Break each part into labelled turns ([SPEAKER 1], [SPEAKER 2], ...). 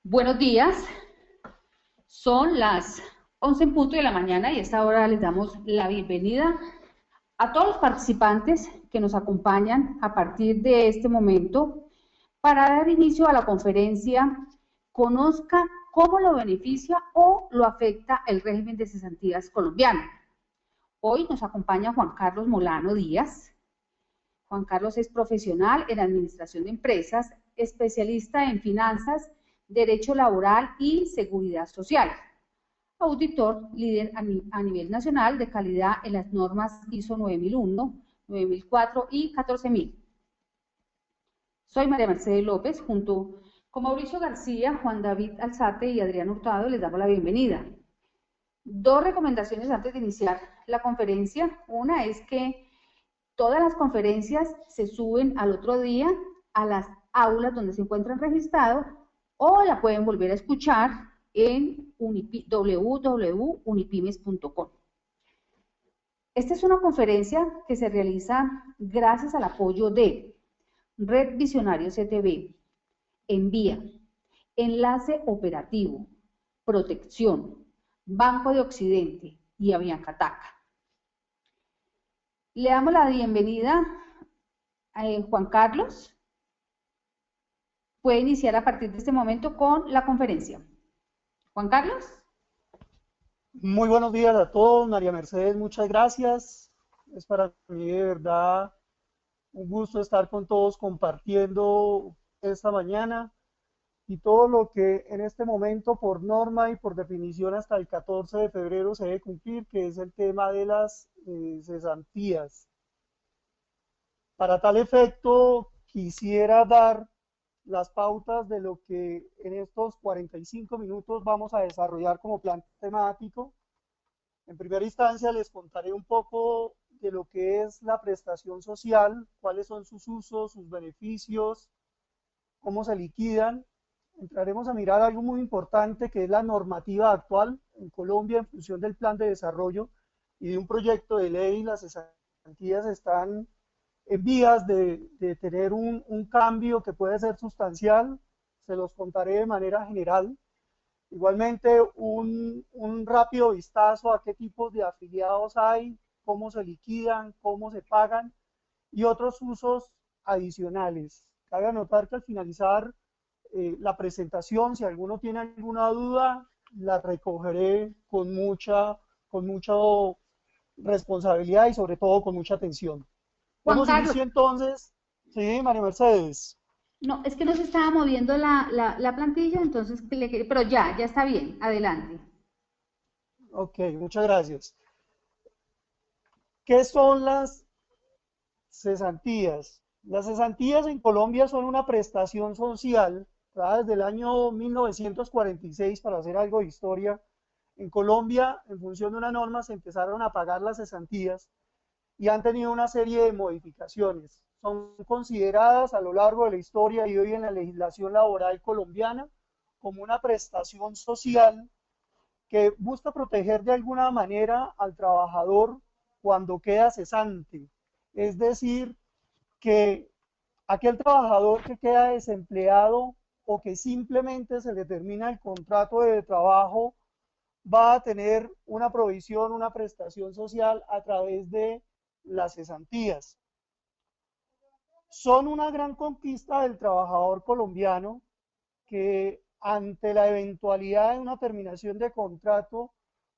[SPEAKER 1] Buenos días, son las 11 en punto de la mañana y a esta hora les damos la bienvenida a todos los participantes que nos acompañan a partir de este momento para dar inicio a la conferencia Conozca cómo lo beneficia o lo afecta el régimen de cesantías colombiano. Hoy nos acompaña Juan Carlos Molano Díaz. Juan Carlos es profesional en administración de empresas, especialista en finanzas, derecho laboral y seguridad social. Auditor líder a nivel nacional de calidad en las normas ISO 9001, 9004 y 14000. Soy María Mercedes López, junto con Mauricio García, Juan David Alzate y Adrián Hurtado, les damos la bienvenida. Dos recomendaciones antes de iniciar la conferencia. Una es que todas las conferencias se suben al otro día a las aulas donde se encuentran registrados o la pueden volver a escuchar en www.unipymes.com. Esta es una conferencia que se realiza gracias al apoyo de Red Visionario CTV, Envía, Enlace Operativo, Protección, Banco de Occidente y Aviancataca. Le damos la bienvenida a Juan Carlos. Puede iniciar a partir de este momento con la conferencia. Juan Carlos.
[SPEAKER 2] Muy buenos días a todos, María Mercedes, muchas gracias. Es para mí de verdad un gusto estar con todos compartiendo esta mañana y todo lo que en este momento por norma y por definición hasta el 14 de febrero se debe cumplir, que es el tema de las cesantías. Para tal efecto, quisiera dar las pautas de lo que en estos 45 minutos vamos a desarrollar como plan temático. En primera instancia les contaré un poco de lo que es la prestación social, cuáles son sus usos, sus beneficios, cómo se liquidan. Entraremos a mirar algo muy importante que es la normativa actual en Colombia en función del plan de desarrollo y de un proyecto de ley. Las cesantías están en vías de tener un cambio que puede ser sustancial, se los contaré de manera general. Igualmente, un rápido vistazo a qué tipos de afiliados hay, cómo se liquidan, cómo se pagan y otros usos adicionales. Cabe anotar que al finalizar la presentación, si alguno tiene alguna duda, la recogeré con mucha responsabilidad y sobre todo con mucha atención.
[SPEAKER 1] Juan
[SPEAKER 2] Demos
[SPEAKER 1] Carlos.
[SPEAKER 2] inicio entonces. Sí, María Mercedes.
[SPEAKER 1] No, es que no se estaba moviendo la plantilla, entonces, pero ya está bien, adelante.
[SPEAKER 2] Ok, muchas gracias. ¿Qué son las cesantías? Las cesantías en Colombia son una prestación social, ¿verdad? Desde el año 1946, para hacer algo de historia. En Colombia, en función de una norma, se empezaron a pagar las cesantías y han tenido una serie de modificaciones. Son consideradas a lo largo de la historia y hoy en la legislación laboral colombiana como una prestación social que busca proteger de alguna manera al trabajador cuando queda cesante. Es decir, que aquel trabajador que queda desempleado o que simplemente se le termina el contrato de trabajo va a tener una provisión, una prestación social a través de las cesantías. Son una gran conquista del trabajador colombiano que ante la eventualidad de una terminación de contrato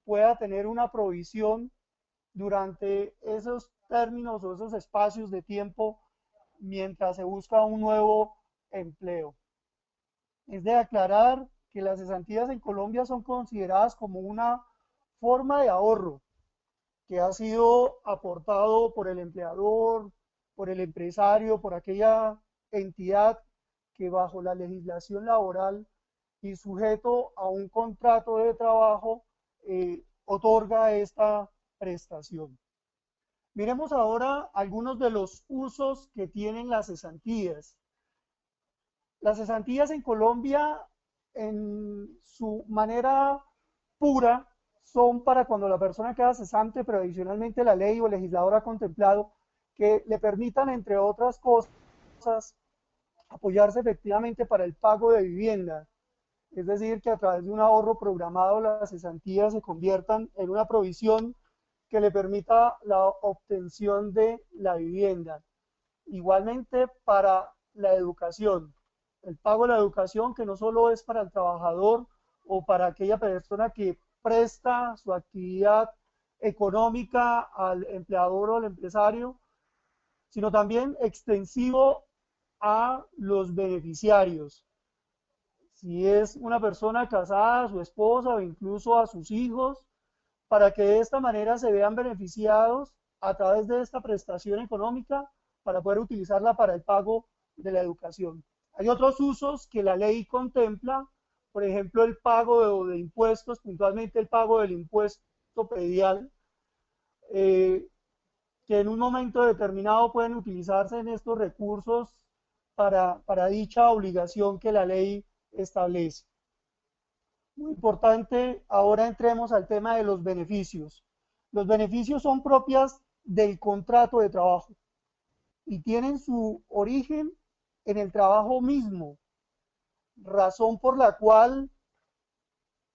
[SPEAKER 2] pueda tener una provisión durante esos términos o esos espacios de tiempo mientras se busca un nuevo empleo. Es de aclarar que las cesantías en Colombia son consideradas como una forma de ahorro que ha sido aportado por el empleador, por el empresario, por aquella entidad que bajo la legislación laboral y sujeto a un contrato de trabajo otorga esta prestación. Miremos ahora algunos de los usos que tienen las cesantías. Las cesantías en Colombia, en su manera pura, son para cuando la persona queda cesante, pero adicionalmente la ley o el legislador ha contemplado que le permitan, entre otras cosas, apoyarse efectivamente para el pago de vivienda. es decir, que a través de un ahorro programado las cesantías se conviertan en una provisión que le permita la obtención de la vivienda. Igualmente para la educación, el pago de la educación que no solo es para el trabajador o para aquella persona que presta su actividad económica al empleador o al empresario, sino también extensivo a los beneficiarios. Si es una persona casada, a su esposa o incluso a sus hijos, para que de esta manera se vean beneficiados a través de esta prestación económica para poder utilizarla para el pago de la educación. Hay otros usos que la ley contempla, por ejemplo, el pago de impuestos, puntualmente el pago del impuesto predial, eh, que en un momento determinado pueden utilizarse en estos recursos para dicha obligación que la ley establece. Muy importante, ahora entremos al tema de los beneficios. Los beneficios son propias del contrato de trabajo y tienen su origen en el trabajo mismo, razón por la cual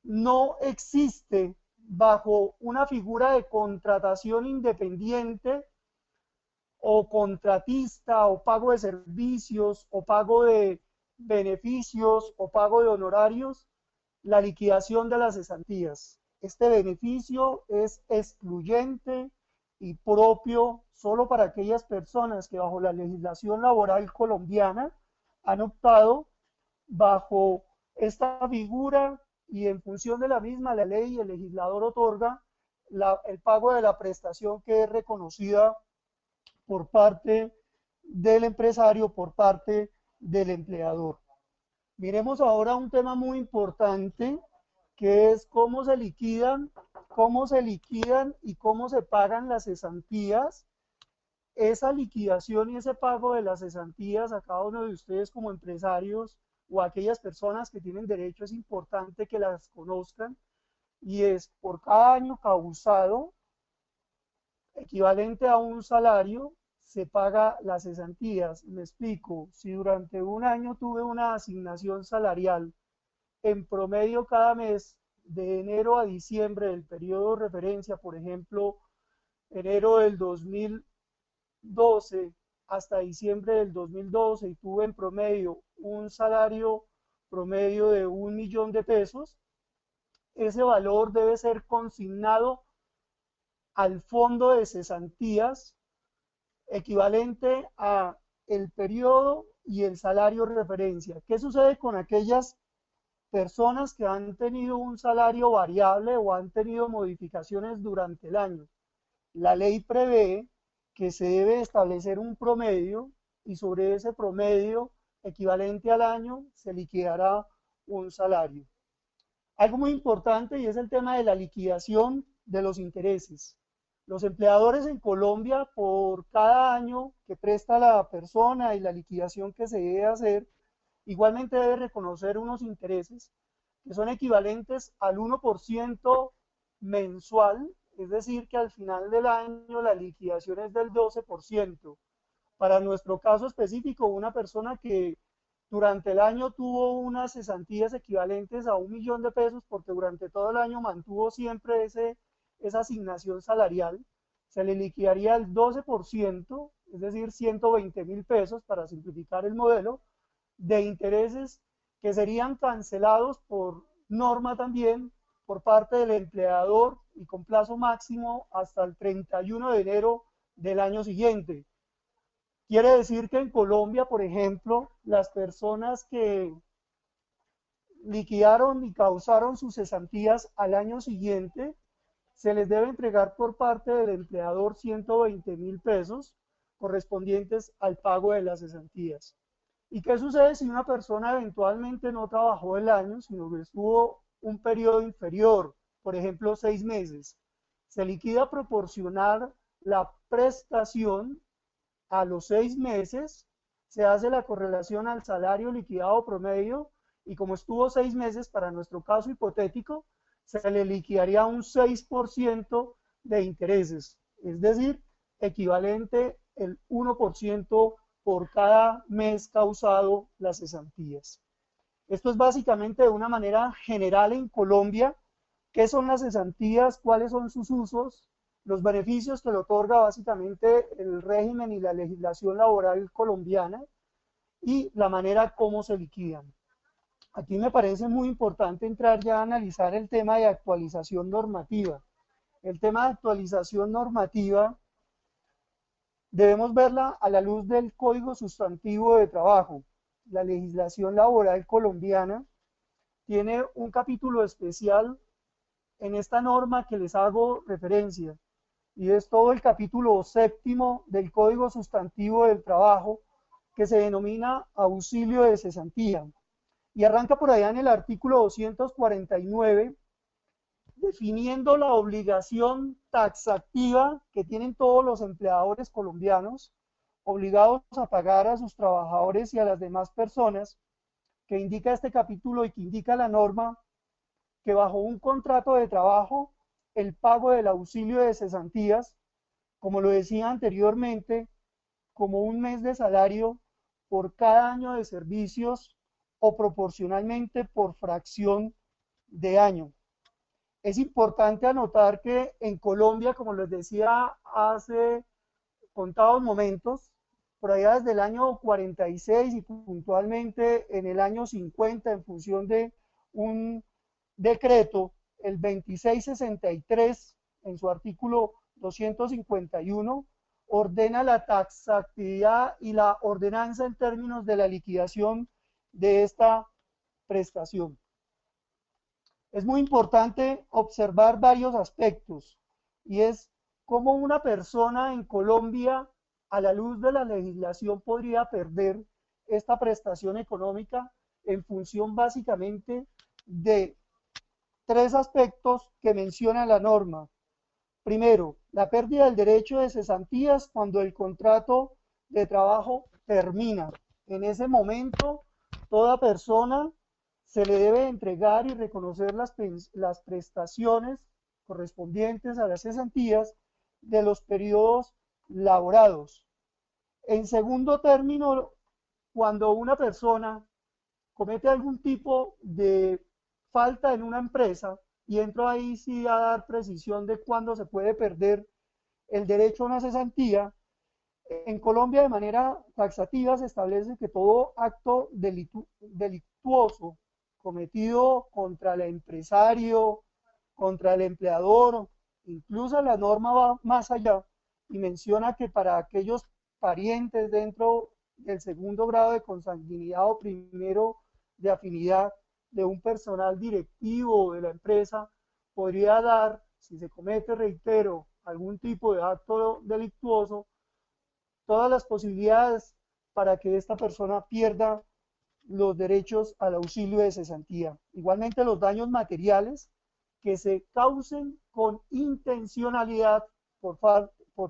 [SPEAKER 2] no existe bajo una figura de contratación independiente o contratista o pago de servicios o pago de beneficios o pago de honorarios la liquidación de las cesantías. Este beneficio es excluyente y propio solo para aquellas personas que bajo la legislación laboral colombiana han optado bajo esta figura y en función de la misma la ley y el legislador otorga el pago de la prestación que es reconocida por parte del empresario, por parte del empleador. Miremos ahora un tema muy importante que es cómo se liquidan y cómo se pagan las cesantías. Esa liquidación y ese pago de las cesantías a cada uno de ustedes como empresarios o a aquellas personas que tienen derecho es importante que las conozcan y es por cada año causado equivalente a un salario se paga las cesantías. Me explico, si durante un año tuve una asignación salarial en promedio cada mes de enero a diciembre del periodo de referencia, por ejemplo, enero del 2012 hasta diciembre del 2012 y tuve en promedio un salario promedio de 1.000.000 de pesos, ese valor debe ser consignado al fondo de cesantías equivalente a el periodo y el salario de referencia. ¿Qué sucede con aquellas personas que han tenido un salario variable o han tenido modificaciones durante el año? La ley prevé que se debe establecer un promedio y sobre ese promedio equivalente al año se liquidará un salario. Algo muy importante y es el tema de la liquidación de los intereses. Los empleadores en Colombia, por cada año que presta la persona y la liquidación que se debe hacer, igualmente debe reconocer unos intereses que son equivalentes al 1% mensual, es decir, que al final del año la liquidación es del 12%. Para nuestro caso específico, una persona que durante el año tuvo unas cesantías equivalentes a 1.000.000 de pesos porque durante todo el año mantuvo siempre esa asignación salarial, se le liquidaría el 12%, es decir, 120.000 pesos para simplificar el modelo, de intereses que serían cancelados por norma también por parte del empleador y con plazo máximo hasta el 31 de enero del año siguiente. Quiere decir que en Colombia, por ejemplo, las personas que liquidaron y causaron sus cesantías al año siguiente, se les debe entregar por parte del empleador 120.000 pesos correspondientes al pago de las cesantías. ¿Y qué sucede si una persona eventualmente no trabajó el año, sino que estuvo un periodo inferior, por ejemplo 6 meses? Se liquida proporcional la prestación a los 6 meses, se hace la correlación al salario liquidado promedio y como estuvo 6 meses, para nuestro caso hipotético, se le liquidaría un 6% de intereses, es decir, equivalente el 1% por cada mes causado las cesantías. Esto es básicamente de una manera general en Colombia, qué son las cesantías, cuáles son sus usos, los beneficios que le otorga básicamente el régimen y la legislación laboral colombiana y la manera como se liquidan. Aquí me parece muy importante entrar ya a analizar el tema de actualización normativa. El tema de actualización normativa debemos verla a la luz del Código Sustantivo de Trabajo. La legislación laboral colombiana tiene un capítulo especial en esta norma que les hago referencia, y es todo el capítulo séptimo del Código Sustantivo del Trabajo, que se denomina auxilio de cesantía. Y arranca por allá en el artículo 249, definiendo la obligación taxativa que tienen todos los empleadores colombianos, obligados a pagar a sus trabajadores y a las demás personas, que indica este capítulo y que indica la norma, que bajo un contrato de trabajo, el pago del auxilio de cesantías, como lo decía anteriormente, como un mes de salario por cada año de servicios o proporcionalmente por fracción de año. Es importante anotar que en Colombia, como les decía hace contados momentos, por allá desde el año 46 y puntualmente en el año 50, en función de un decreto, el 2663, en su artículo 251, ordena la taxatividad y la ordenanza en términos de la liquidación de esta prestación. Es muy importante observar varios aspectos, y es cómo una persona en Colombia, a la luz de la legislación, podría perder esta prestación económica en función básicamente de tres aspectos que menciona la norma. Primero, la pérdida del derecho de cesantías cuando el contrato de trabajo termina. En ese momento, toda persona se le debe entregar y reconocer las prestaciones correspondientes a las cesantías de los periodos laborados. En segundo término, cuando una persona comete algún tipo de falta en una empresa, y entro ahí sí a dar precisión de cuándo se puede perder el derecho a una cesantía, en Colombia de manera taxativa se establece que todo acto delictuoso cometido contra el empresario, contra el empleador, incluso la norma va más allá y menciona que para aquellos parientes dentro del segundo grado de consanguinidad o primero de afinidad de un personal directivo de la empresa, podría dar, si se comete, reitero, algún tipo de acto delictuoso, todas las posibilidades para que esta persona pierda los derechos al auxilio de cesantía. Igualmente los daños materiales que se causen con intencionalidad por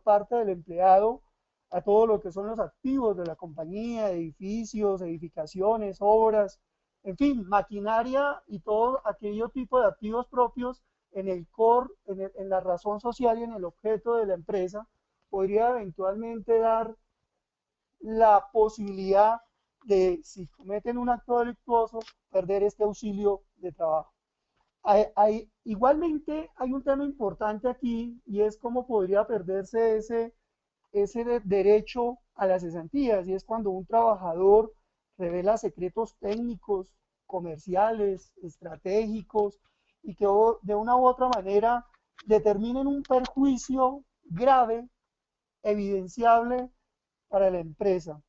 [SPEAKER 2] parte del empleado a todo lo que son los activos de la compañía, edificios, edificaciones, obras, en fin, maquinaria y todo aquello tipo de activos propios en el core, en la razón social y en el objeto de la empresa, podría eventualmente dar la posibilidad de, si cometen un acto delictuoso, perder este auxilio de trabajo. Igualmente hay un tema importante aquí, y es cómo podría perderse ese derecho a las cesantías, y es cuando un trabajador revela secretos técnicos, comerciales, estratégicos, y que de una u otra manera determinen un perjuicio grave, evidenciable para la empresa.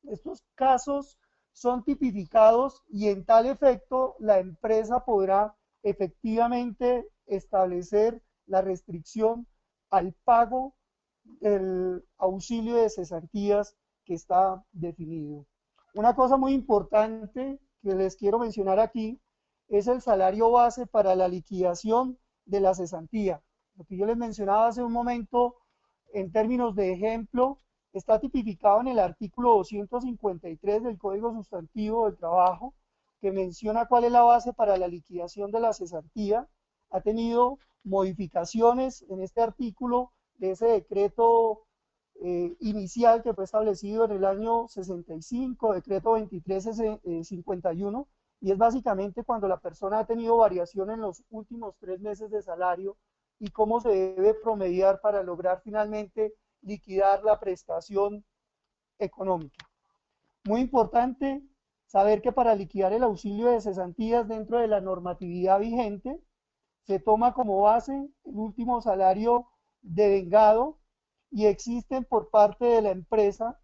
[SPEAKER 2] Estos casos son tipificados y en tal efecto la empresa podrá efectivamente establecer la restricción al pago del auxilio de cesantías que está definido. Una cosa muy importante que les quiero mencionar aquí es el salario base para la liquidación de la cesantía. Lo que yo les mencionaba hace un momento en términos de ejemplo está tipificado en el artículo 253 del Código Sustantivo del Trabajo, que menciona cuál es la base para la liquidación de la cesantía. Ha tenido modificaciones en este artículo de ese decreto inicial que fue establecido en el año 65, decreto 2351, y es básicamente cuando la persona ha tenido variación en los últimos 3 meses de salario y cómo se debe promediar para lograr finalmente liquidar la prestación económica. Muy importante saber que para liquidar el auxilio de cesantías dentro de la normatividad vigente, se toma como base el último salario devengado y existen por parte de la empresa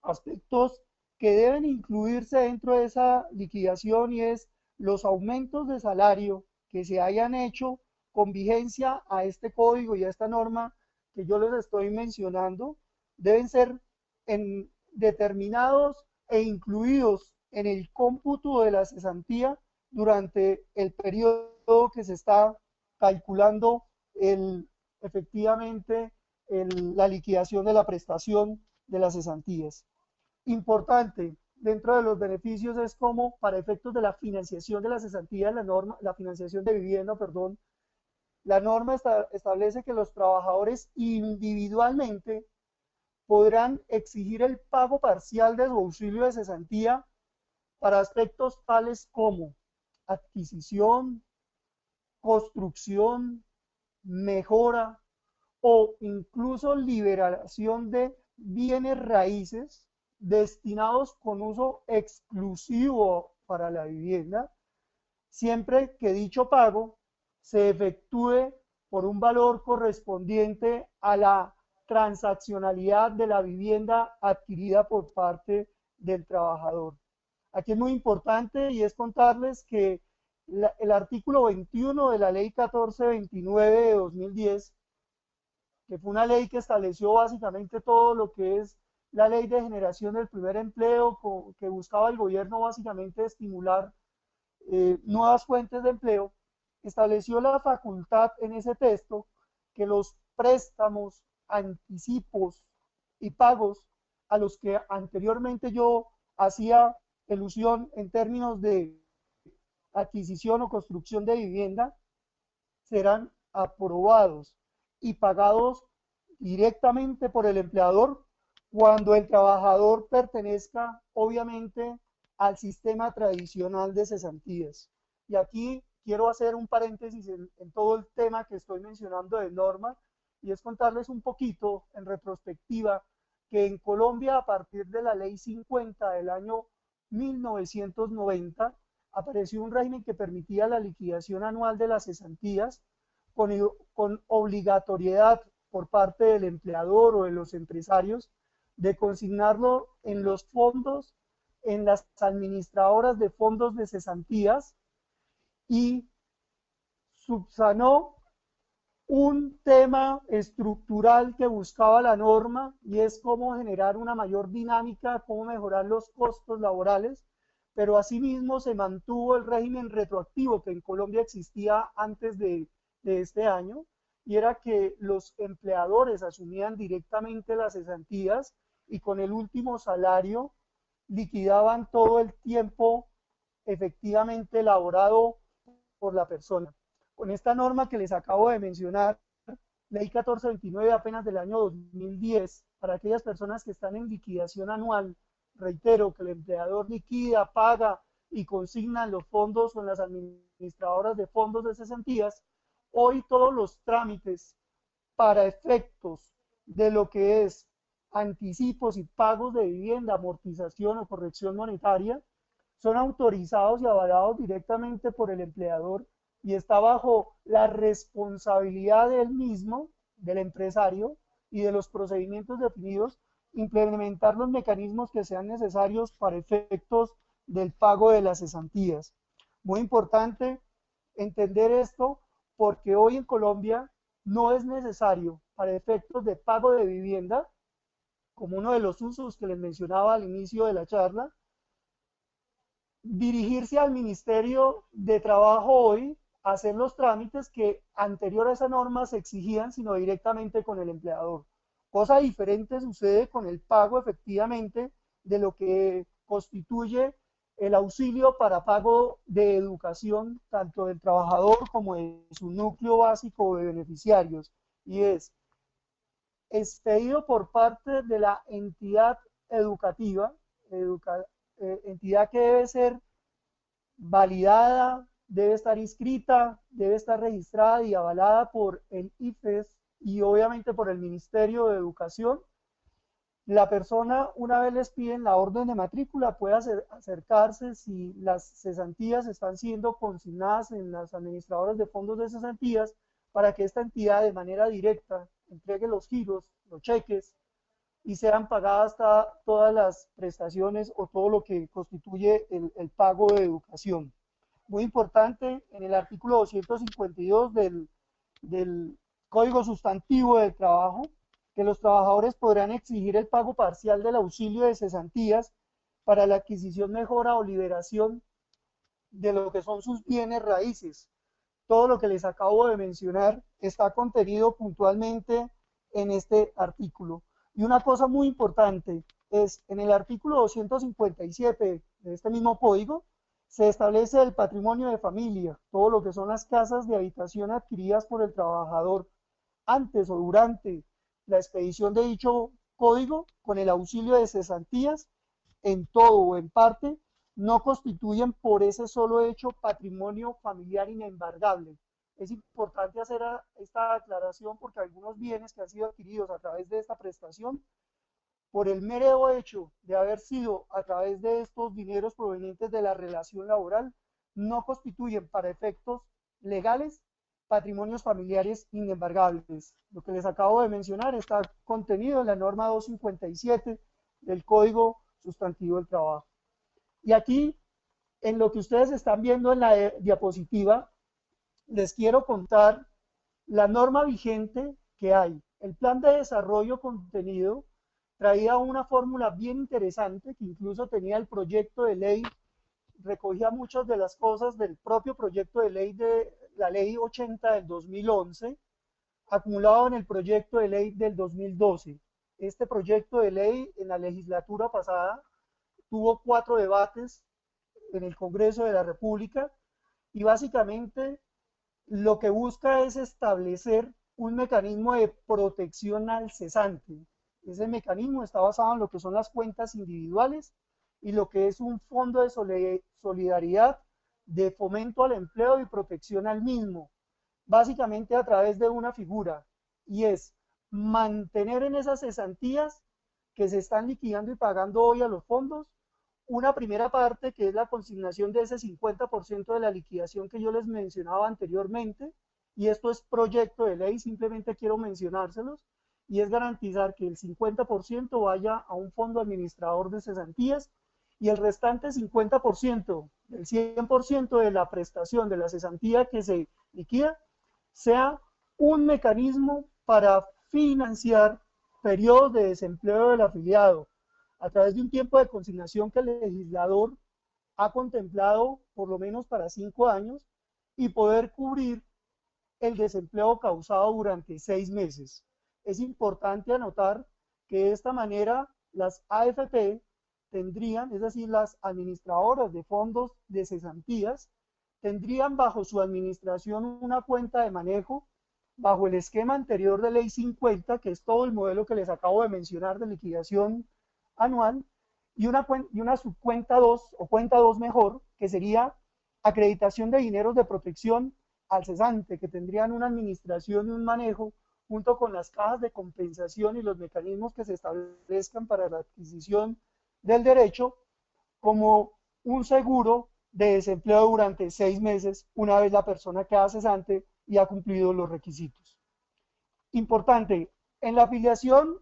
[SPEAKER 2] aspectos que deben incluirse dentro de esa liquidación y es los aumentos de salario que se hayan hecho con vigencia a este código y a esta norma que yo les estoy mencionando, deben ser determinados e incluidos en el cómputo de la cesantía durante el periodo que se está calculando efectivamente la liquidación de la prestación de las cesantías. Importante dentro de los beneficios es como para efectos de la financiación de la cesantía, la financiación de vivienda, perdón, la norma establece que los trabajadores individualmente podrán exigir el pago parcial de su auxilio de cesantía para aspectos tales como adquisición, construcción, mejora o incluso liberación de bienes raíces destinados con uso exclusivo para la vivienda, siempre que dicho pago se efectúe por un valor correspondiente a la transaccionalidad de la vivienda adquirida por parte del trabajador. Aquí es muy importante y es contarles que el artículo 21 de la ley 1429 de 2010, que fue una ley que estableció básicamente todo lo que es la ley de generación del primer empleo, que buscaba el gobierno básicamente estimular nuevas fuentes de empleo, estableció la facultad en ese texto que los préstamos, anticipos y pagos a los que anteriormente yo hacía alusión en términos de adquisición o construcción de vivienda serán aprobados y pagados directamente por el empleador cuando el trabajador pertenezca obviamente al sistema tradicional de cesantías. Y aquí quiero hacer un paréntesis en todo el tema que estoy mencionando de norma y es contarles un poquito en retrospectiva que en Colombia a partir de la ley 50 del año 1990 apareció un régimen que permitía la liquidación anual de las cesantías con obligatoriedad por parte del empleador o de los empresarios de consignarlo en los fondos, en las administradoras de fondos de cesantías y subsanó un tema estructural que buscaba la norma y es cómo generar una mayor dinámica, cómo mejorar los costos laborales, pero asimismo se mantuvo el régimen retroactivo que en Colombia existía antes de este año y era que los empleadores asumían directamente las cesantías y con el último salario liquidaban todo el tiempo efectivamente elaborado por la persona. Con esta norma que les acabo de mencionar, ley 1429 apenas del año 2010, para aquellas personas que están en liquidación anual, reitero que el empleador liquida, paga y consigna en los fondos o en las administradoras de fondos de cesantías, hoy todos los trámites para efectos de lo que es anticipos y pagos de vivienda, amortización o corrección monetaria, son autorizados y avalados directamente por el empleador y está bajo la responsabilidad del mismo, del empresario y de los procedimientos definidos, implementar los mecanismos que sean necesarios para efectos del pago de las cesantías. Muy importante entender esto porque hoy en Colombia no es necesario para efectos de pago de vivienda, como uno de los usos que les mencionaba al inicio de la charla, dirigirse al Ministerio de Trabajo hoy a hacer los trámites que anterior a esa norma se exigían, sino directamente con el empleador. Cosa diferente sucede con el pago efectivamente de lo que constituye el auxilio para pago de educación, tanto del trabajador como de su núcleo básico de beneficiarios, y es expedido por parte de la entidad educativa, entidad que debe ser validada, debe estar inscrita, debe estar registrada y avalada por el IFES y obviamente por el Ministerio de Educación. La persona, una vez les piden la orden de matrícula, puede acercarse si las cesantías están siendo consignadas en las administradoras de fondos de cesantías para que esta entidad de manera directa entregue los giros, los cheques y sean pagadas todas las prestaciones o todo lo que constituye el pago de educación. Muy importante, en el artículo 252 del Código Sustantivo del Trabajo, que los trabajadores podrán exigir el pago parcial del auxilio de cesantías para la adquisición, mejora o liberación de lo que son sus bienes raíces. Todo lo que les acabo de mencionar está contenido puntualmente en este artículo. Y una cosa muy importante es, en el artículo 257 de este mismo código, se establece el patrimonio de familia, todo lo que son las casas de habitación adquiridas por el trabajador antes o durante la expedición de dicho código con el auxilio de cesantías, en todo o en parte, no constituyen por ese solo hecho patrimonio familiar inembargable. Es importante hacer esta aclaración porque algunos bienes que han sido adquiridos a través de esta prestación, por el mero hecho de haber sido a través de estos dineros provenientes de la relación laboral, no constituyen para efectos legales patrimonios familiares inembargables. Lo que les acabo de mencionar está contenido en la norma 257 del Código Sustantivo del Trabajo. Y aquí, en lo que ustedes están viendo en la diapositiva, les quiero contar la norma vigente que hay. El plan de desarrollo contenido traía una fórmula bien interesante que incluso tenía el proyecto de ley, recogía muchas de las cosas del propio proyecto de ley de la ley 80 del 2011, acumulado en el proyecto de ley del 2012. Este proyecto de ley en la legislatura pasada tuvo 4 debates en el Congreso de la República y básicamente lo que busca es establecer un mecanismo de protección al cesante. Ese mecanismo está basado en lo que son las cuentas individuales y lo que es un fondo de solidaridad de fomento al empleo y protección al mismo, básicamente a través de una figura, y es mantener en esas cesantías que se están liquidando y pagando hoy a los fondos, una primera parte que es la consignación de ese 50% de la liquidación que yo les mencionaba anteriormente, y esto es proyecto de ley, simplemente quiero mencionárselos, y es garantizar que el 50% vaya a un fondo administrador de cesantías y el restante 50%, el 100% de la prestación de la cesantía que se liquida, sea un mecanismo para financiar periodos de desempleo del afiliado a través de un tiempo de consignación que el legislador ha contemplado por lo menos para 5 años y poder cubrir el desempleo causado durante 6 meses. Es importante anotar que de esta manera las AFP tendrían, es decir, las administradoras de fondos de cesantías, tendrían bajo su administración una cuenta de manejo bajo el esquema anterior de ley 50, que es todo el modelo que les acabo de mencionar de liquidación anual, y una subcuenta 2 o cuenta 2 mejor, que sería acreditación de dineros de protección al cesante, que tendrían una administración y un manejo junto con las cajas de compensación y los mecanismos que se establezcan para la adquisición del derecho como un seguro de desempleo durante 6 meses una vez la persona queda cesante y ha cumplido los requisitos. Importante, en la afiliación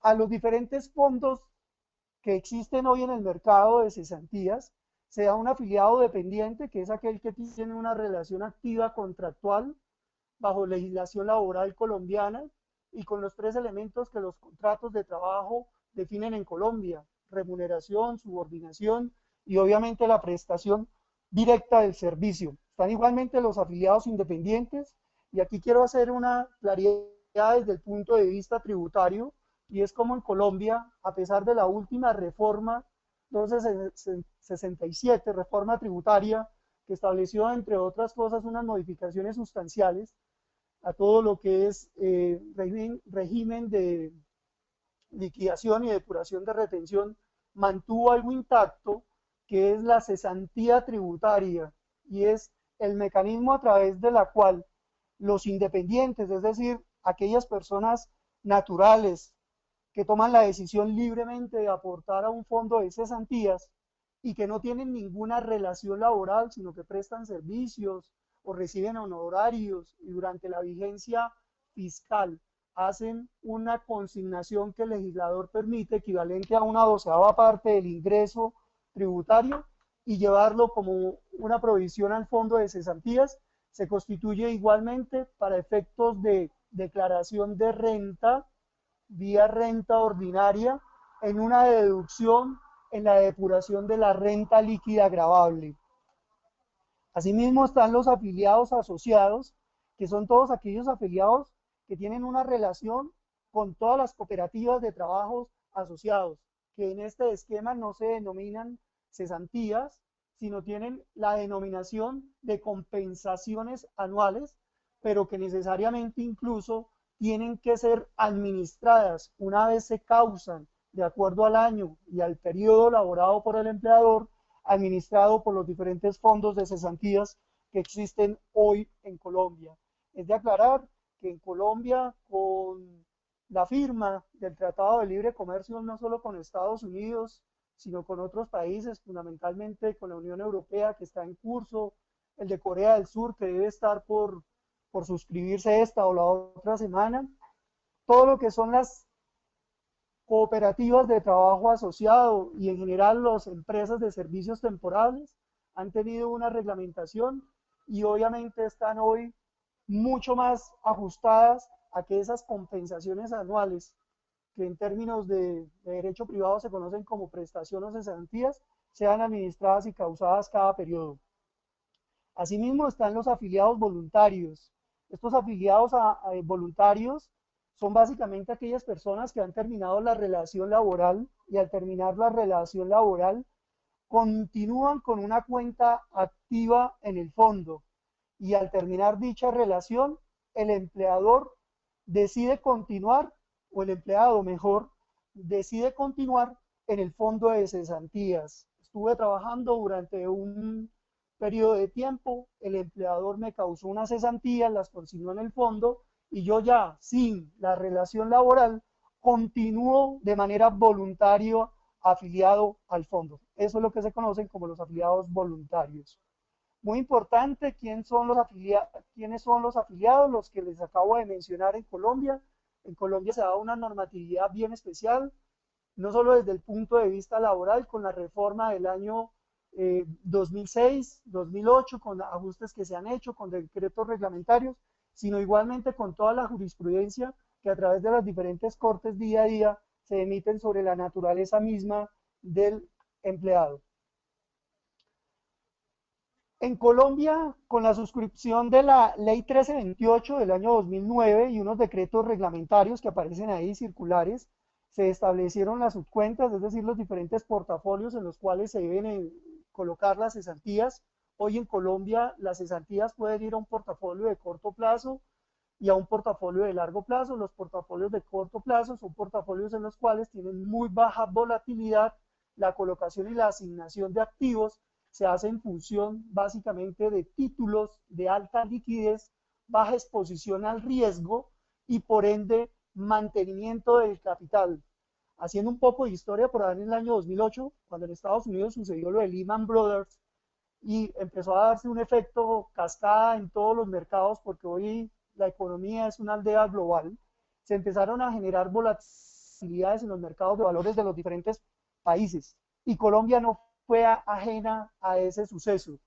[SPEAKER 2] a los diferentes fondos que existen hoy en el mercado de cesantías, se da un afiliado dependiente, que es aquel que tiene una relación activa contractual bajo legislación laboral colombiana y con los 3 elementos que los contratos de trabajo definen en Colombia: remuneración, subordinación y obviamente la prestación directa del servicio. Están igualmente los afiliados independientes, y aquí quiero hacer una claridad desde el punto de vista tributario, y es como en Colombia, a pesar de la última reforma 267, reforma tributaria, que estableció, entre otras cosas, unas modificaciones sustanciales a todo lo que es régimen de liquidación y depuración de retención, mantuvo algo intacto, que es la cesantía tributaria, y es el mecanismo a través de la cual los independientes, es decir, aquellas personas naturales que toman la decisión libremente de aportar a un fondo de cesantías y que no tienen ninguna relación laboral, sino que prestan servicios o reciben honorarios y durante la vigencia fiscal hacen una consignación que el legislador permite equivalente a una 12ª parte del ingreso tributario y llevarlo como una provisión al fondo de cesantías, se constituye igualmente para efectos de declaración de renta vía renta ordinaria en una deducción en la depuración de la renta líquida gravable. Asimismo están los afiliados asociados, que son todos aquellos afiliados que tienen una relación con todas las cooperativas de trabajos asociados, que en este esquema no se denominan cesantías, sino tienen la denominación de compensaciones anuales, pero que necesariamente incluso tienen que ser administradas una vez se causan de acuerdo al año y al periodo laborado por el empleador, administrado por los diferentes fondos de cesantías que existen hoy en Colombia. Es de aclarar que en Colombia, con la firma del Tratado de Libre Comercio, no solo con Estados Unidos, sino con otros países, fundamentalmente con la Unión Europea, que está en curso, el de Corea del Sur, que debe estar por suscribirse esta o la otra semana, todo lo que son las cooperativas de trabajo asociado y en general las empresas de servicios temporales han tenido una reglamentación y obviamente están hoy mucho más ajustadas a que esas compensaciones anuales, que en términos de derecho privado se conocen como prestación o cesantías, sean administradas y causadas cada periodo. Asimismo están los afiliados voluntarios. Estos afiliados voluntarios son básicamente aquellas personas que han terminado la relación laboral y al terminar la relación laboral continúan con una cuenta activa en el fondo y al terminar dicha relación el empleador decide continuar, o el empleado mejor, decide continuar en el fondo de cesantías. Estuve trabajando durante un periodo de tiempo, el empleador me causó unas cesantías, las consignó en el fondo y yo ya sin la relación laboral continúo de manera voluntaria afiliado al fondo. Eso es lo que se conocen como los afiliados voluntarios. Muy importante, ¿quiénes son los afiliados? Los que les acabo de mencionar en Colombia. En Colombia se da una normatividad bien especial, no solo desde el punto de vista laboral, con la reforma del año 2006, 2008, con ajustes que se han hecho, con decretos reglamentarios, sino igualmente con toda la jurisprudencia que a través de las diferentes cortes día a día se emiten sobre la naturaleza misma del empleado. En Colombia, con la suscripción de la Ley 1328 del año 2009 y unos decretos reglamentarios que aparecen ahí, circulares, se establecieron las subcuentas, es decir, los diferentes portafolios en los cuales se deben colocar las cesantías. Hoy en Colombia las cesantías pueden ir a un portafolio de corto plazo y a un portafolio de largo plazo. Los portafolios de corto plazo son portafolios en los cuales tienen muy baja volatilidad, la colocación y la asignación de activos se hace en función básicamente de títulos de alta liquidez, baja exposición al riesgo y por ende mantenimiento del capital. Haciendo un poco de historia, por ahí en el año 2008, cuando en Estados Unidos sucedió lo de Lehman Brothers y empezó a darse un efecto cascada en todos los mercados, porque hoy la economía es una aldea global, se empezaron a generar volatilidades en los mercados de valores de los diferentes países y Colombia no fue ajena a ese suceso.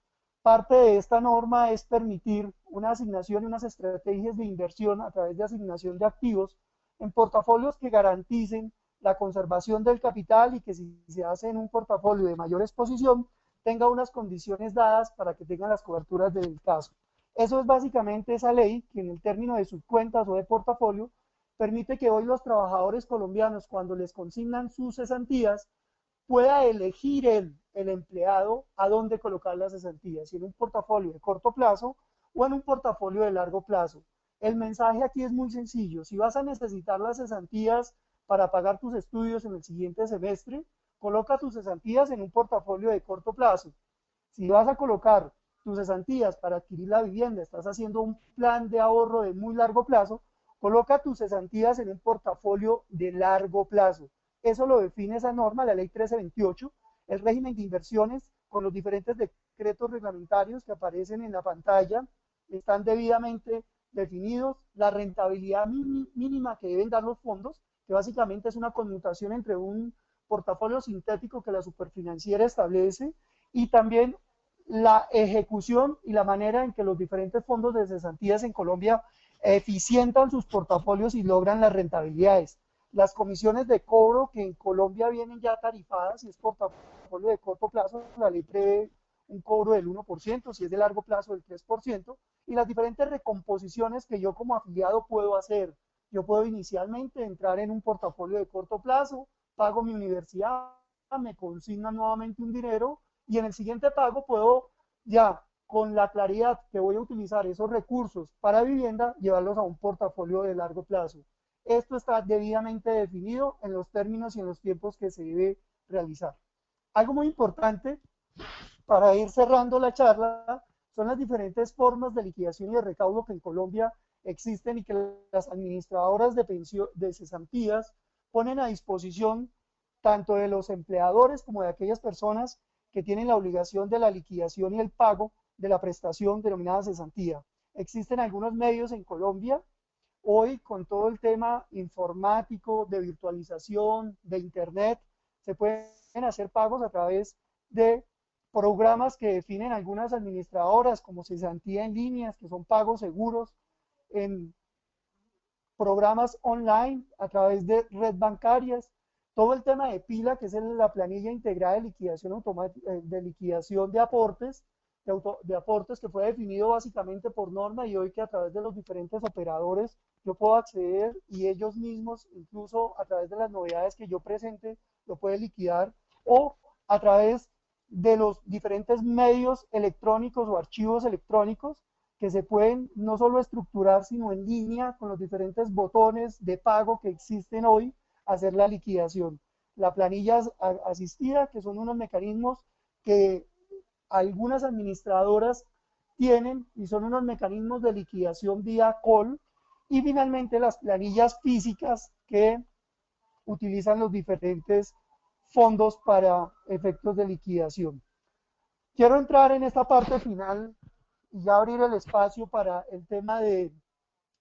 [SPEAKER 2] Parte de esta norma es permitir una asignación y unas estrategias de inversión a través de asignación de activos en portafolios que garanticen la conservación del capital y que si se hace en un portafolio de mayor exposición tenga unas condiciones dadas para que tengan las coberturas del caso. Eso es básicamente esa ley que en el término de subcuentas o de portafolio permite que hoy los trabajadores colombianos, cuando les consignan sus cesantías, pueda elegir el empleado a dónde colocar las cesantías, si en un portafolio de corto plazo o en un portafolio de largo plazo. El mensaje aquí es muy sencillo: si vas a necesitar las cesantías para pagar tus estudios en el siguiente semestre, coloca tus cesantías en un portafolio de corto plazo. Si vas a colocar tus cesantías para adquirir la vivienda, estás haciendo un plan de ahorro de muy largo plazo, coloca tus cesantías en un portafolio de largo plazo. Eso lo define esa norma, la ley 1328, el régimen de inversiones con los diferentes decretos reglamentarios que aparecen en la pantalla, están debidamente definidos, la rentabilidad mínima que deben dar los fondos, que básicamente es una conmutación entre un portafolio sintético que la superfinanciera establece, y también la ejecución y la manera en que los diferentes fondos de cesantías en Colombia eficientan sus portafolios y logran las rentabilidades. Las comisiones de cobro que en Colombia vienen ya tarifadas, si es portafolio de corto plazo, la ley prevé un cobro del 1%, si es de largo plazo del 3%, y las diferentes recomposiciones que yo como afiliado puedo hacer. Yo puedo inicialmente entrar en un portafolio de corto plazo, pago mi universidad, me consignan nuevamente un dinero, y en el siguiente pago puedo ya, con la claridad que voy a utilizar esos recursos para vivienda, llevarlos a un portafolio de largo plazo. Esto está debidamente definido en los términos y en los tiempos que se debe realizar. Algo muy importante para ir cerrando la charla son las diferentes formas de liquidación y de recaudo que en Colombia existen y que las administradoras de cesantías ponen a disposición tanto de los empleadores como de aquellas personas que tienen la obligación de la liquidación y el pago de la prestación denominada cesantía. Existen algunos medios en Colombia hoy con todo el tema informático, de virtualización, de internet, se pueden hacer pagos a través de programas que definen algunas administradoras como cesantía en líneas, que son pagos seguros, en programas online a través de red bancarias, todo el tema de PILA, que es la planilla integrada de liquidación automática, de liquidación de aportes, de aportes que fue definido básicamente por norma y hoy que a través de los diferentes operadores yo puedo acceder y ellos mismos, incluso a través de las novedades que yo presente, lo puede liquidar, o a través de los diferentes medios electrónicos o archivos electrónicos que se pueden no solo estructurar, sino en línea con los diferentes botones de pago que existen hoy, hacer la liquidación. La planilla asistida, que son unos mecanismos que algunas administradoras tienen y son unos mecanismos de liquidación vía call, y finalmente las planillas físicas que utilizan los diferentes fondos para efectos de liquidación. Quiero entrar en esta parte final y ya abrir el espacio para el tema de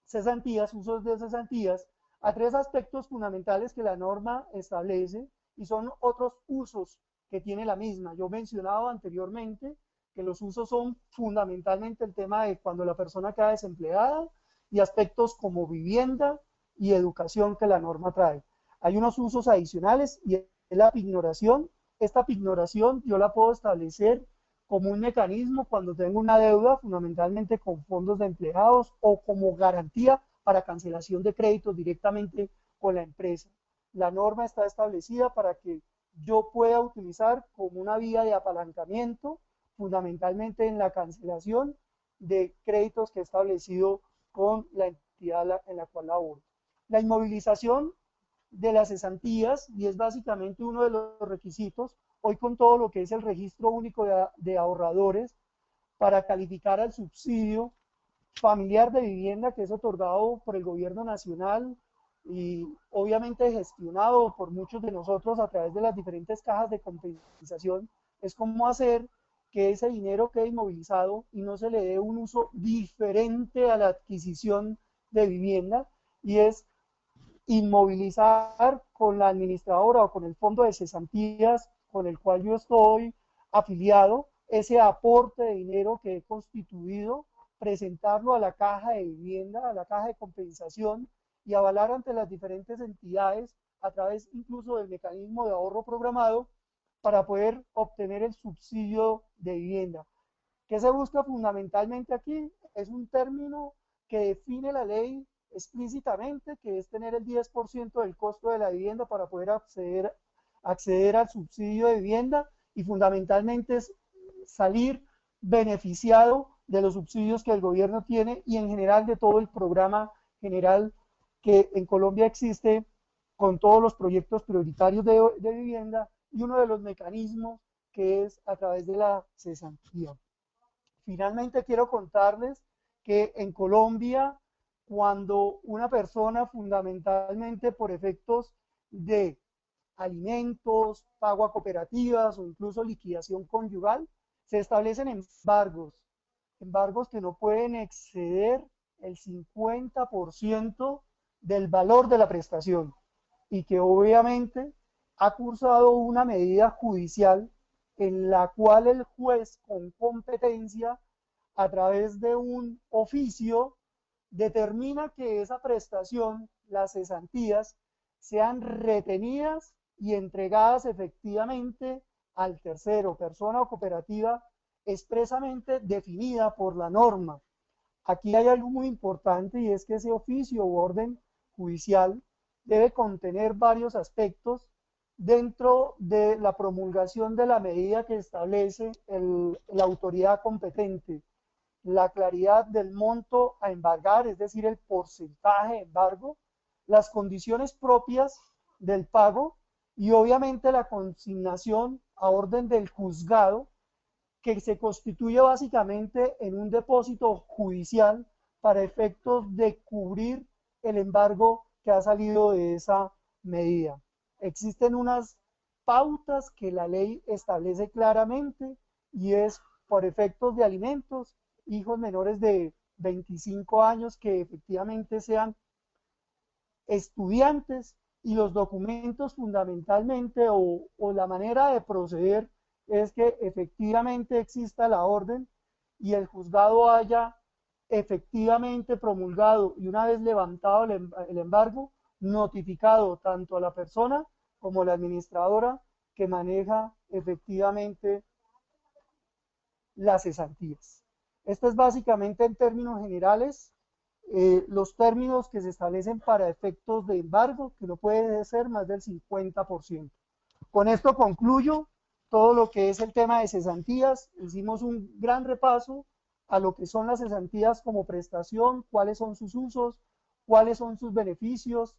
[SPEAKER 2] cesantías, usos de cesantías, a tres aspectos fundamentales que la norma establece y son otros usos que tiene la misma. Yo mencionaba anteriormente que los usos son fundamentalmente el tema de cuando la persona queda desempleada y aspectos como vivienda y educación que la norma trae. Hay unos usos adicionales y es la pignoración. Esta pignoración yo la puedo establecer como un mecanismo cuando tengo una deuda, fundamentalmente con fondos de empleados o como garantía para cancelación de créditos directamente con la empresa. La norma está establecida para que yo pueda utilizar como una vía de apalancamiento, fundamentalmente en la cancelación de créditos que he establecido con la entidad en la cual laboro. La inmovilización de las cesantías, y es básicamente uno de los requisitos, hoy con todo lo que es el registro único de ahorradores, para calificar al subsidio familiar de vivienda que es otorgado por el gobierno nacional y obviamente gestionado por muchos de nosotros a través de las diferentes cajas de compensación, es cómo hacer que ese dinero quede inmovilizado y no se le dé un uso diferente a la adquisición de vivienda, y es inmovilizar con la administradora o con el fondo de cesantías con el cual yo estoy afiliado ese aporte de dinero que he constituido, presentarlo a la caja de vivienda, a la caja de compensación y avalar ante las diferentes entidades a través incluso del mecanismo de ahorro programado para poder obtener el subsidio de vivienda. ¿Qué se busca fundamentalmente aquí? Es un término que define la ley explícitamente, que es tener el 10% del costo de la vivienda para poder acceder al subsidio de vivienda, y fundamentalmente es salir beneficiado de los subsidios que el gobierno tiene y en general de todo el programa general que en Colombia existe con todos los proyectos prioritarios de vivienda y uno de los mecanismos que es a través de la cesantía. Finalmente quiero contarles que en Colombia, cuando una persona fundamentalmente por efectos de alimentos, pago a cooperativas o incluso liquidación conyugal, se establecen embargos que no pueden exceder el 50% del valor de la prestación y que obviamente ha cursado una medida judicial en la cual el juez con competencia, a través de un oficio, determina que esa prestación, las cesantías, sean retenidas y entregadas efectivamente al tercero, persona o cooperativa, expresamente definida por la norma. Aquí hay algo muy importante y es que ese oficio u orden judicial debe contener varios aspectos dentro de la promulgación de la medida que establece la autoridad competente. La claridad del monto a embargar, es decir, el porcentaje de embargo, las condiciones propias del pago y obviamente la consignación a orden del juzgado, que se constituye básicamente en un depósito judicial para efectos de cubrir el embargo que ha salido de esa medida. Existen unas pautas que la ley establece claramente y es por efectos de alimentos, hijos menores de 25 años que efectivamente sean estudiantes, y los documentos fundamentalmente o la manera de proceder es que efectivamente exista la orden y el juzgado haya efectivamente promulgado y una vez levantado el embargo, notificado tanto a la persona como a la administradora que maneja efectivamente las cesantías. Esto es básicamente en términos generales los términos que se establecen para efectos de embargo, que no puede ser más del 50%. Con esto concluyo todo lo que es el tema de cesantías. Hicimos un gran repaso a lo que son las cesantías como prestación, cuáles son sus usos, cuáles son sus beneficios,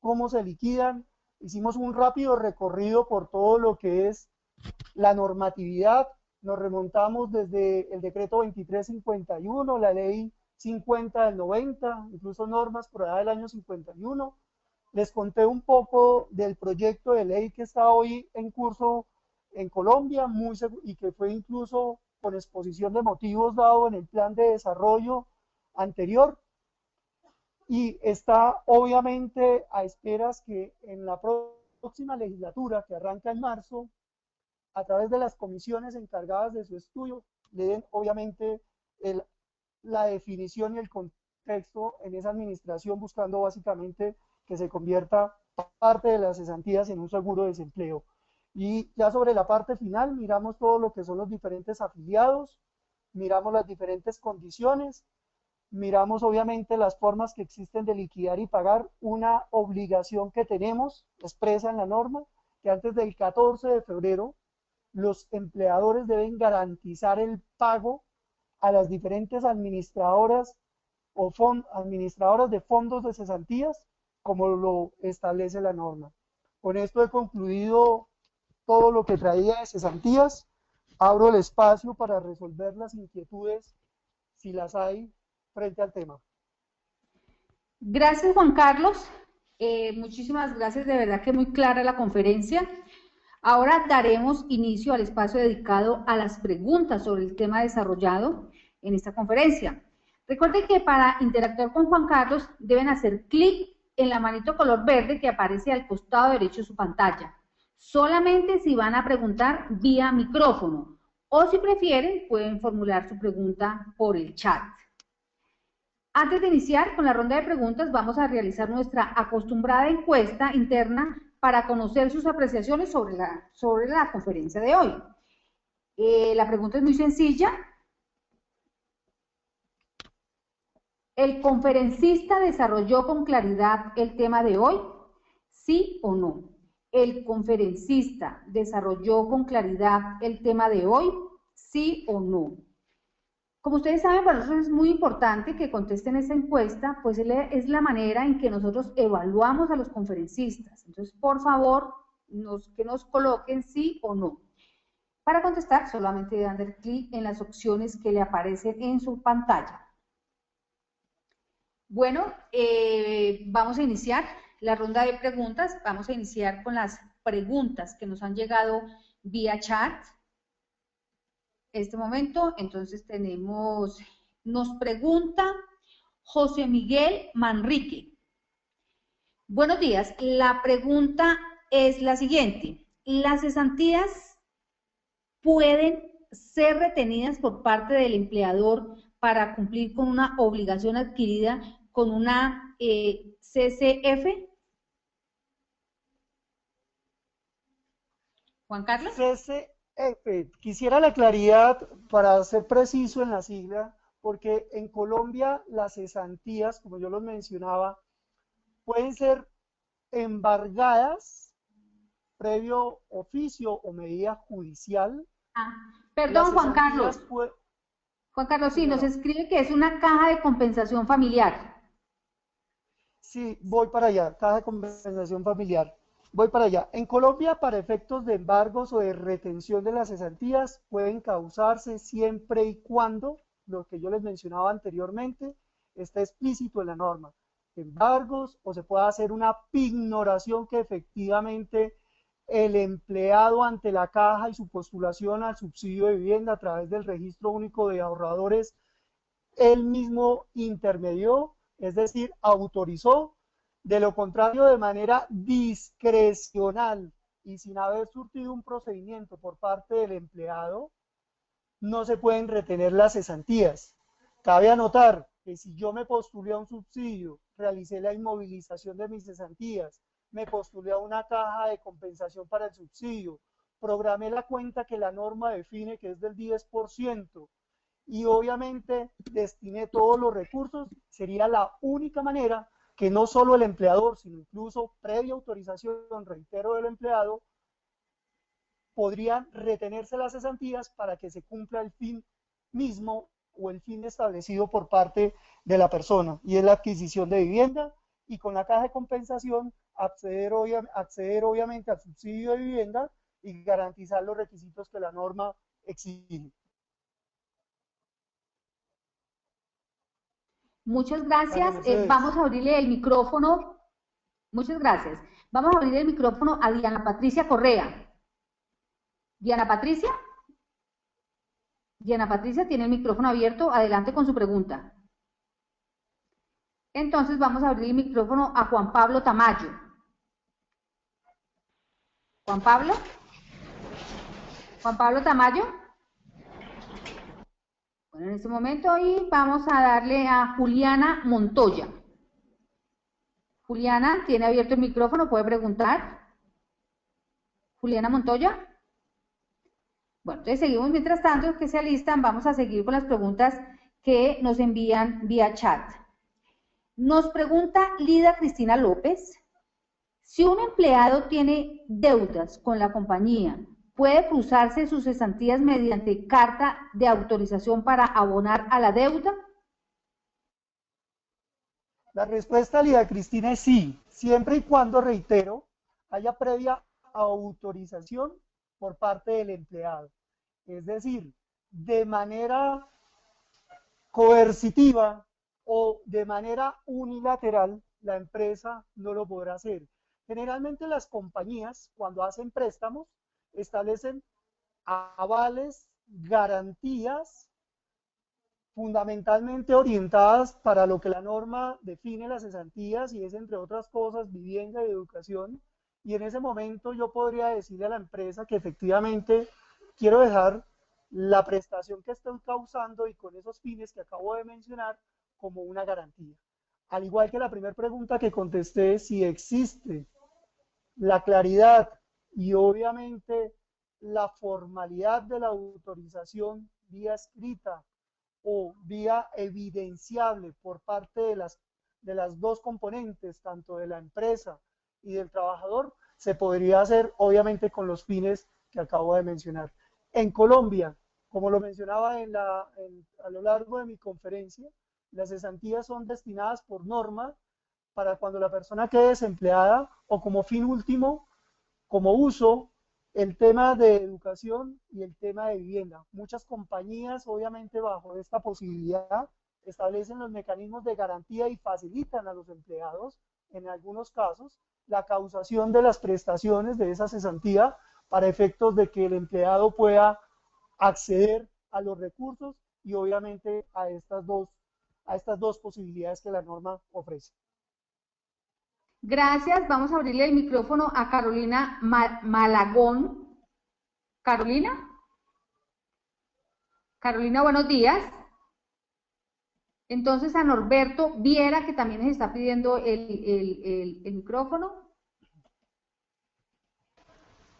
[SPEAKER 2] cómo se liquidan. Hicimos un rápido recorrido por todo lo que es la normatividad. Nos remontamos desde el decreto 2351, la ley 50 del 90, incluso normas por allá del año 51. Les conté un poco del proyecto de ley que está hoy en curso en Colombia y que fue incluso con exposición de motivos dado en el plan de desarrollo anterior, y está obviamente a esperas que en la próxima legislatura que arranca en marzo, a través de las comisiones encargadas de su estudio, le den obviamente la definición y el contexto en esa administración, buscando básicamente que se convierta parte de las cesantías en un seguro de desempleo. Y ya sobre la parte final miramos todo lo que son los diferentes afiliados, miramos las diferentes condiciones, miramos obviamente las formas que existen de liquidar y pagar, una obligación que tenemos expresa en la norma, que antes del 14 de febrero los empleadores deben garantizar el pago a las diferentes administradoras o administradoras de fondos de cesantías, como lo establece la norma. Con esto he concluido todo lo que traía de cesantías. Abro el espacio para resolver las inquietudes, si las hay, frente al tema.
[SPEAKER 1] Gracias, Juan Carlos. Muchísimas gracias, de verdad que muy clara la conferencia. Ahora daremos inicio al espacio dedicado a las preguntas sobre el tema desarrollado en esta conferencia. Recuerden que para interactuar con Juan Carlos deben hacer clic en la manito color verde que aparece al costado derecho de su pantalla. Solamente si van a preguntar vía micrófono o si prefieren pueden formular su pregunta por el chat. Antes de iniciar con la ronda de preguntas vamos a realizar nuestra acostumbrada encuesta interna para conocer sus apreciaciones sobre la conferencia de hoy. La pregunta es muy sencilla. ¿El conferencista desarrolló con claridad el tema de hoy? ¿Sí o no? ¿El conferencista desarrolló con claridad el tema de hoy? ¿Sí o no? Como ustedes saben, para nosotros es muy importante que contesten esta encuesta, pues es la manera en que nosotros evaluamos a los conferencistas. Entonces, por favor, que nos coloquen sí o no. Para contestar, solamente dando clic en las opciones que le aparecen en su pantalla. Bueno, vamos a iniciar la ronda de preguntas. Vamos a iniciar con las preguntas que nos han llegado vía chat. Este momento, entonces nos pregunta José Miguel Manrique. Buenos días, la pregunta es la siguiente. ¿Las cesantías pueden ser retenidas por parte del empleador para cumplir con una obligación adquirida con una CCF? Juan Carlos.
[SPEAKER 2] CCF. Quisiera la claridad para ser preciso en la sigla, porque en Colombia las cesantías, como yo los mencionaba, pueden ser embargadas previo oficio o medida judicial.
[SPEAKER 1] Perdón, Juan Carlos. Juan Carlos, sí, nos escribe que es una caja de compensación familiar.
[SPEAKER 2] Sí, voy para allá, caja de compensación familiar. Voy para allá. En Colombia, para efectos de embargos o de retención de las cesantías, pueden causarse siempre y cuando, lo que yo les mencionaba anteriormente, está explícito en la norma. Embargos o se puede hacer una pignoración que efectivamente el empleado ante la caja y su postulación al subsidio de vivienda a través del Registro Único de Ahorradores, él mismo intermedió, es decir, autorizó. De lo contrario, de manera discrecional y sin haber surtido un procedimiento por parte del empleado, no se pueden retener las cesantías. Cabe anotar que si yo me postulé a un subsidio, realicé la inmovilización de mis cesantías, me postulé a una caja de compensación para el subsidio, programé la cuenta que la norma define, que es del 10%, y obviamente destiné todos los recursos, sería la única manera que no solo el empleador, sino incluso previa autorización, reitero, del empleado, podrían retenerse las cesantías para que se cumpla el fin mismo o el fin establecido por parte de la persona, y es la adquisición de vivienda, y con la caja de compensación acceder obviamente al subsidio de vivienda y garantizar los requisitos que la norma exige.
[SPEAKER 1] Muchas gracias. Vamos a abrirle el micrófono. Muchas gracias. Vamos a abrir el micrófono a Diana Patricia Correa. Diana Patricia. Diana Patricia tiene el micrófono abierto. Adelante con su pregunta. Entonces vamos a abrir el micrófono a Juan Pablo Tamayo. Juan Pablo. Juan Pablo Tamayo. Bueno, en este momento y vamos a darle a Juliana Montoya. Juliana, tiene abierto el micrófono, puede preguntar. Juliana Montoya. Bueno, entonces seguimos mientras tanto que se alistan, vamos a seguir con las preguntas que nos envían vía chat. Nos pregunta Lida Cristina López, si un empleado tiene deudas con la compañía, ¿puede cruzarse sus cesantías mediante carta de autorización para abonar a la deuda?
[SPEAKER 2] La respuesta, Lida Cristina, es sí, siempre y cuando, reitero, haya previa autorización por parte del empleado. Es decir, de manera coercitiva o de manera unilateral, la empresa no lo podrá hacer. Generalmente las compañías, cuando hacen préstamos, establecen avales, garantías, fundamentalmente orientadas para lo que la norma define las cesantías, y es, entre otras cosas, vivienda y educación. Y en ese momento yo podría decirle a la empresa que efectivamente quiero dejar la prestación que estoy causando y con esos fines que acabo de mencionar como una garantía. Al igual que la primera pregunta que contesté, si existe la claridad y obviamente la formalidad de la autorización vía escrita o vía evidenciable por parte de las dos componentes, tanto de la empresa y del trabajador, se podría hacer obviamente con los fines que acabo de mencionar. En Colombia, como lo mencionaba a lo largo de mi conferencia, las cesantías son destinadas por norma para cuando la persona quede desempleada o como fin último como uso el tema de educación y el tema de vivienda. Muchas compañías, obviamente, bajo esta posibilidad, establecen los mecanismos de garantía y facilitan a los empleados, en algunos casos, la causación de las prestaciones de esa cesantía para efectos de que el empleado pueda acceder a los recursos y obviamente a estas dos posibilidades que la norma ofrece.
[SPEAKER 1] Gracias. Vamos a abrirle el micrófono a Carolina Malagón. Carolina. Carolina, buenos días. Entonces a Norberto Viera, que también nos está pidiendo el micrófono.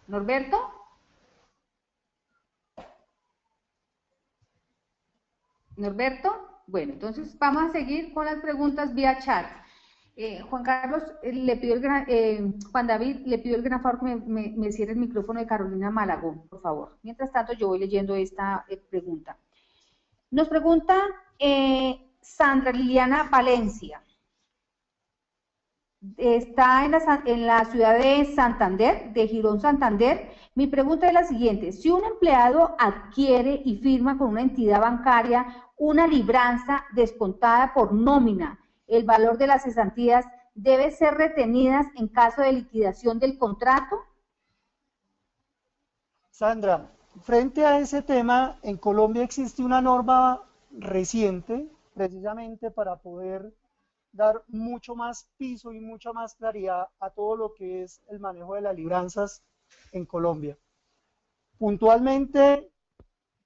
[SPEAKER 1] Norberto. Norberto. Bueno, entonces vamos a seguir con las preguntas vía chat. Juan Carlos, Juan David, le pido el gran favor que me cierre el micrófono de Carolina Malagón, por favor. Mientras tanto, yo voy leyendo esta pregunta. Nos pregunta Sandra Liliana Valencia. Está en la ciudad de Santander, de Girón, Santander. Mi pregunta es la siguiente: si un empleado adquiere y firma con una entidad bancaria una libranza descontada por nómina, el valor de las cesantías debe ser retenidas en caso de liquidación del contrato.
[SPEAKER 2] Sandra, frente a ese tema, en Colombia existe una norma reciente, precisamente para poder dar mucho más piso y mucha más claridad a todo lo que es el manejo de las libranzas en Colombia. Puntualmente,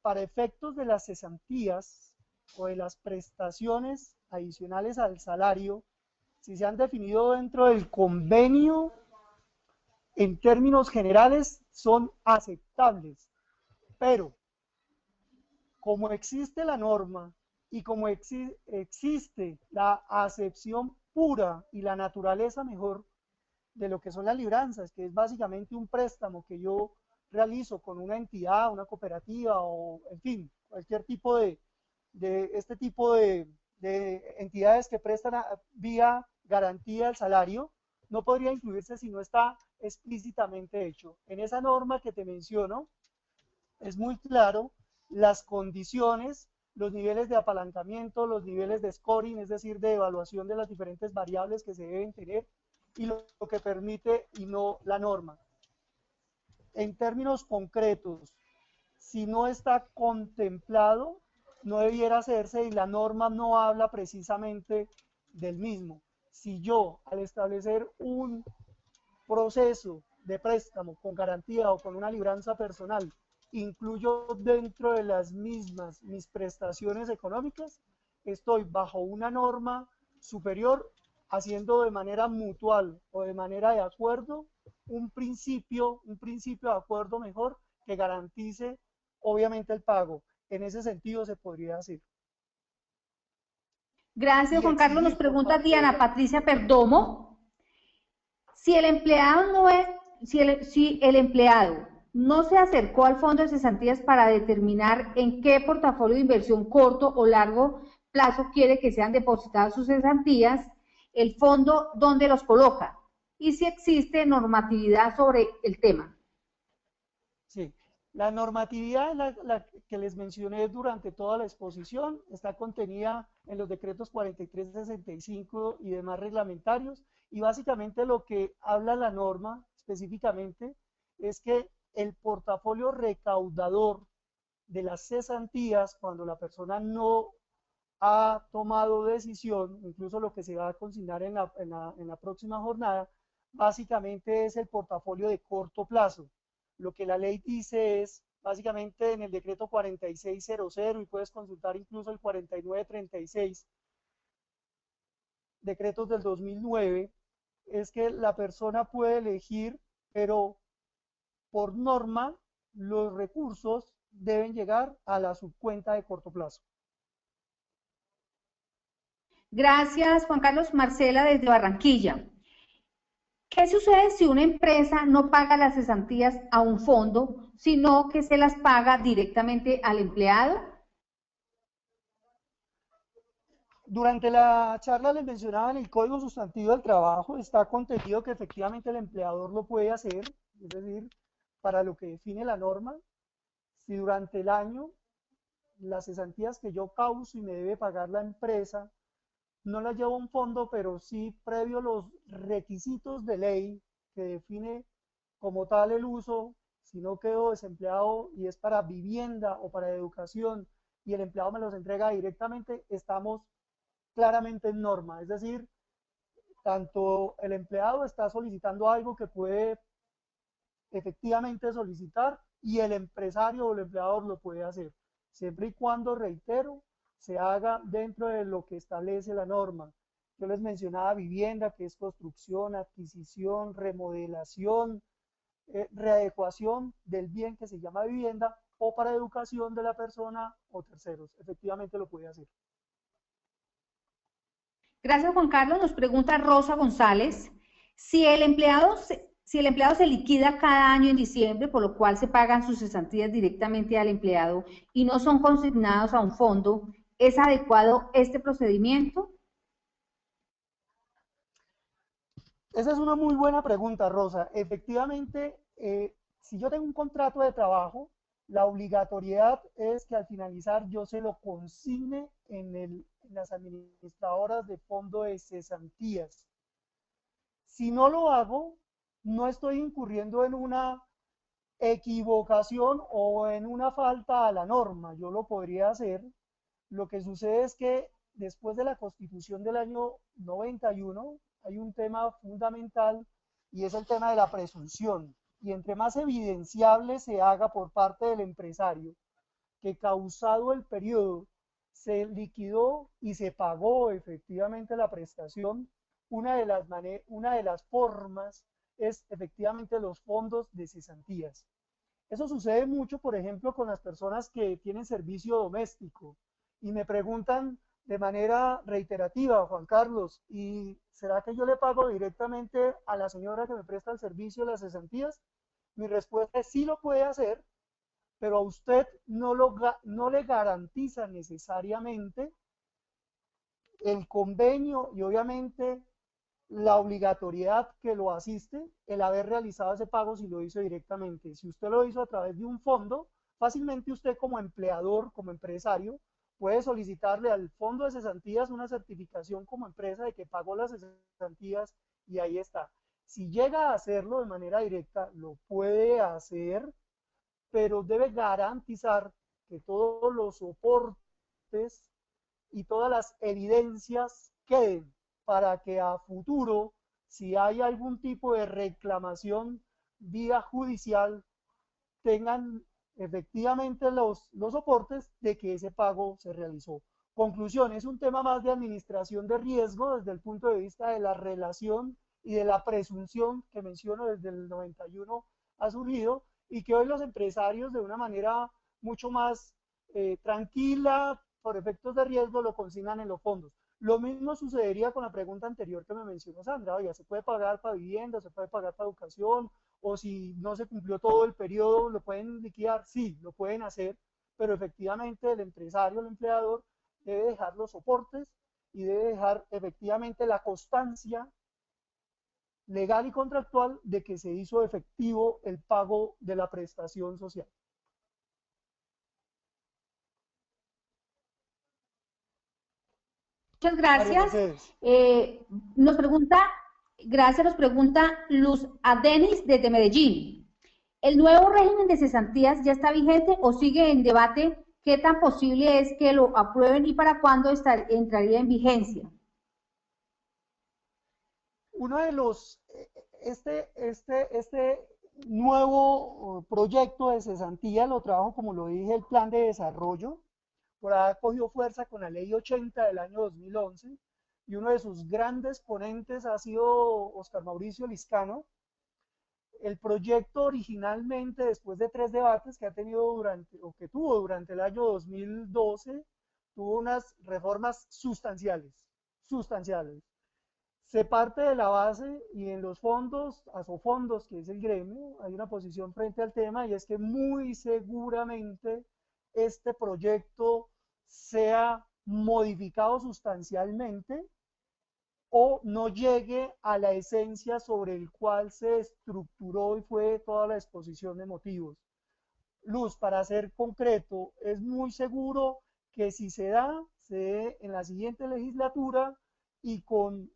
[SPEAKER 2] para efectos de las cesantías o de las prestaciones adicionales al salario, si se han definido dentro del convenio, en términos generales son aceptables, pero como existe la norma y como existe la acepción pura y la naturaleza mejor de lo que son las libranzas, que es básicamente un préstamo que yo realizo con una entidad, una cooperativa o, en fin, cualquier tipo de este tipo de entidades que prestan vía garantía del salario, no podría incluirse si no está explícitamente hecho. En esa norma que te menciono, es muy claro las condiciones, los niveles de apalancamiento, los niveles de scoring, es decir, de evaluación de las diferentes variables que se deben tener y lo que permite y no la norma. En términos concretos, si no está contemplado, no debiera hacerse y la norma no habla precisamente del mismo. Si yo, al establecer un proceso de préstamo con garantía o con una libranza personal, incluyo dentro de las mismas mis prestaciones económicas, estoy bajo una norma superior haciendo de manera mutual o de manera de acuerdo un principio de acuerdo mejor que garantice obviamente el pago. En ese sentido se podría hacer.
[SPEAKER 1] Gracias,
[SPEAKER 2] Y
[SPEAKER 1] Juan Carlos. Nos
[SPEAKER 2] exigir por
[SPEAKER 1] pregunta
[SPEAKER 2] parte
[SPEAKER 1] Diana Patricia Perdomo. Si el empleado no es, si el empleado no se acercó al fondo de cesantías para determinar en qué portafolio de inversión corto o largo plazo quiere que sean depositadas sus cesantías, el fondo dónde los coloca y si existe normatividad sobre el tema.
[SPEAKER 2] Sí, la normatividad, la que les mencioné durante toda la exposición, está contenida en los decretos 4365 y demás reglamentarios, y básicamente lo que habla la norma específicamente es que el portafolio recaudador de las cesantías, cuando la persona no ha tomado decisión, incluso lo que se va a consignar en la próxima jornada, básicamente es el portafolio de corto plazo. Lo que la ley dice es, básicamente en el decreto 4600, y puedes consultar incluso el 4936, decretos del 2009, es que la persona puede elegir, pero por norma los recursos deben llegar a la subcuenta de corto plazo.
[SPEAKER 1] Gracias, Juan Carlos. Marcela desde Barranquilla. ¿Qué sucede si una empresa no paga las cesantías a un fondo, sino que se las paga directamente al empleado?
[SPEAKER 2] Durante la charla les mencionaba en el Código Sustantivo del Trabajo, está contenido que efectivamente el empleador lo puede hacer, Es decir, para lo que define la norma, si durante el año las cesantías que yo causo y me debe pagar la empresa, no las llevo a un fondo, pero sí previo los requisitos de ley que define como tal el uso, si no quedo desempleado y es para vivienda o para educación y el empleado me los entrega directamente, estamos claramente en norma. Es decir, tanto el empleado está solicitando algo que puede efectivamente solicitar y el empresario o el empleador lo puede hacer, siempre y cuando, reitero, se haga dentro de lo que establece la norma. Yo les mencionaba vivienda, que es construcción, adquisición, remodelación, readecuación del bien que se llama vivienda o para educación de la persona o terceros. Efectivamente lo puede hacer.
[SPEAKER 1] Gracias, Juan Carlos. Nos pregunta Rosa González, si el empleado se liquida cada año en diciembre, por lo cual se pagan sus cesantías directamente al empleado y no son consignados a un fondo, ¿es adecuado este procedimiento?
[SPEAKER 2] Esa es una muy buena pregunta, Rosa. Efectivamente, si yo tengo un contrato de trabajo, la obligatoriedad es que al finalizar yo se lo consigne en las administradoras de fondo de cesantías. Si no lo hago, no estoy incurriendo en una equivocación o en una falta a la norma. Yo lo podría hacer. Lo que sucede es que después de la Constitución del año 91 hay un tema fundamental y es el tema de la presunción. Y entre más evidenciable se haga por parte del empresario que causado el periodo se liquidó y se pagó efectivamente la prestación, una de las formas es efectivamente los fondos de cesantías. Eso sucede mucho, por ejemplo, con las personas que tienen servicio doméstico y me preguntan de manera reiterativa, Juan Carlos, ¿y será que yo le pago directamente a la señora que me presta el servicio de las cesantías? Mi respuesta es sí lo puede hacer, pero a usted no le garantiza necesariamente el convenio y obviamente la obligatoriedad que lo asiste el haber realizado ese pago si lo hizo directamente. Si usted lo hizo a través de un fondo, fácilmente usted como empleador, como empresario, puede solicitarle al fondo de cesantías una certificación como empresa de que pagó las cesantías y ahí está. Si llega a hacerlo de manera directa, lo puede hacer, pero debe garantizar que todos los soportes y todas las evidencias queden para que a futuro, si hay algún tipo de reclamación vía judicial, tengan efectivamente los soportes de que ese pago se realizó. Conclusión, es un tema más de administración de riesgo desde el punto de vista de la relación y de la presunción que menciono desde el 91 ha surgido y que hoy los empresarios de una manera mucho más tranquila, por efectos de riesgo, lo consignan en los fondos. Lo mismo sucedería con la pregunta anterior que me mencionó Sandra, oiga, ¿se puede pagar para vivienda, se puede pagar para educación? O si no se cumplió todo el periodo, ¿lo pueden liquidar? Sí, lo pueden hacer, pero efectivamente el empresario, el empleador, debe dejar los soportes y debe dejar efectivamente la constancia legal y contractual de que se hizo efectivo el pago de la prestación social.
[SPEAKER 1] Muchas
[SPEAKER 2] María
[SPEAKER 1] gracias.
[SPEAKER 2] Mercedes.
[SPEAKER 1] Nos pregunta, gracias, nos pregunta Luz Adenis desde Medellín. ¿El nuevo régimen de cesantías ya está vigente o sigue en debate? ¿Qué tan posible es que lo aprueben y para cuándo entraría en vigencia?
[SPEAKER 2] Uno de los, este nuevo proyecto de cesantía lo trajo, como lo dije, el plan de desarrollo, por ahí cogió fuerza con la ley 80 del año 2011 y uno de sus grandes ponentes ha sido Oscar Mauricio Liscano. El proyecto originalmente, después de 3 debates que ha tenido durante, o que tuvo durante el año 2012, tuvo unas reformas sustanciales. Se parte de la base y en los fondos, asofondos, que es el gremio, hay una posición frente al tema y es que muy seguramente este proyecto sea modificado sustancialmente o no llegue a la esencia sobre el cual se estructuró y fue toda la exposición de motivos. Luz, para ser concreto, es muy seguro que si se da, se dé en la siguiente legislatura y con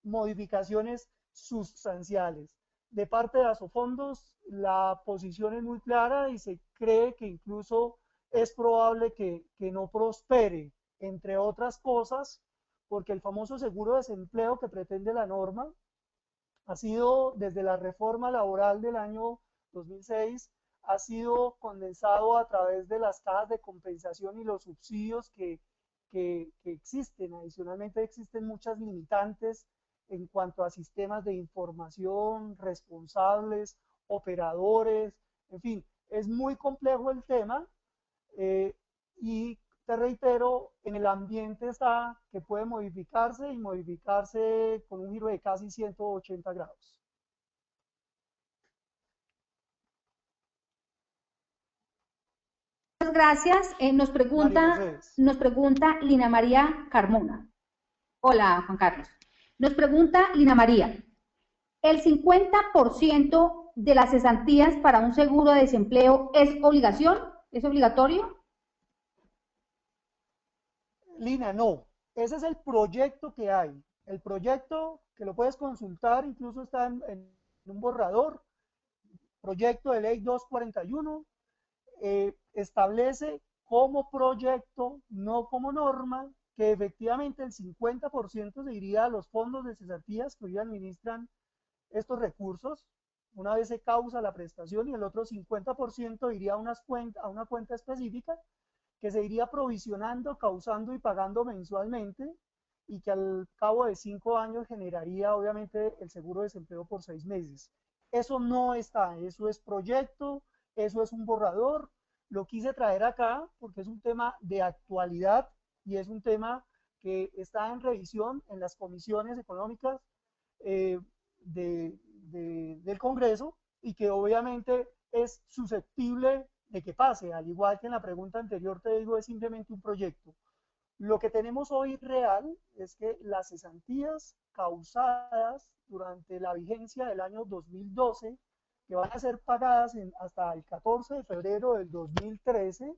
[SPEAKER 2] modificaciones sustanciales. De parte de Asofondos, la posición es muy clara y se cree que incluso es probable que no prospere, entre otras cosas, porque el famoso seguro de desempleo que pretende la norma ha sido, desde la reforma laboral del año 2006, ha sido condensado a través de las cajas de compensación y los subsidios que existen. Adicionalmente existen muchas limitantes en cuanto a sistemas de información, responsables, operadores, en fin, es muy complejo el tema eh, y te reitero, en el ambiente está que puede modificarse y modificarse con un giro de casi 180 grados.
[SPEAKER 1] Muchas gracias.
[SPEAKER 2] María Mercedes.
[SPEAKER 1] Nos pregunta Lina María Carmona. Hola, Juan Carlos. Nos pregunta Lina María, ¿el 50% de las cesantías para un seguro de desempleo es obligación? ¿Es obligatorio?
[SPEAKER 2] Lina, no. Ese es el proyecto que hay. El proyecto que lo puedes consultar, incluso está en un borrador, proyecto de ley 241, establece como proyecto, no como norma, que efectivamente el 50% se iría a los fondos de cesantías que hoy administran estos recursos, una vez se causa la prestación, y el otro 50% iría a una cuenta específica que se iría provisionando, causando y pagando mensualmente, y que al cabo de 5 años generaría obviamente el seguro de desempleo por 6 meses. Eso no está, eso es proyecto, eso es un borrador. Lo quise traer acá porque es un tema de actualidad y es un tema que está en revisión en las comisiones económicas eh, del Congreso, y que obviamente es susceptible de que pase, al igual que en la pregunta anterior te digo, es simplemente un proyecto. Lo que tenemos hoy real es que las cesantías causadas durante la vigencia del año 2012, que van a ser pagadas hasta el 14 de febrero del 2013,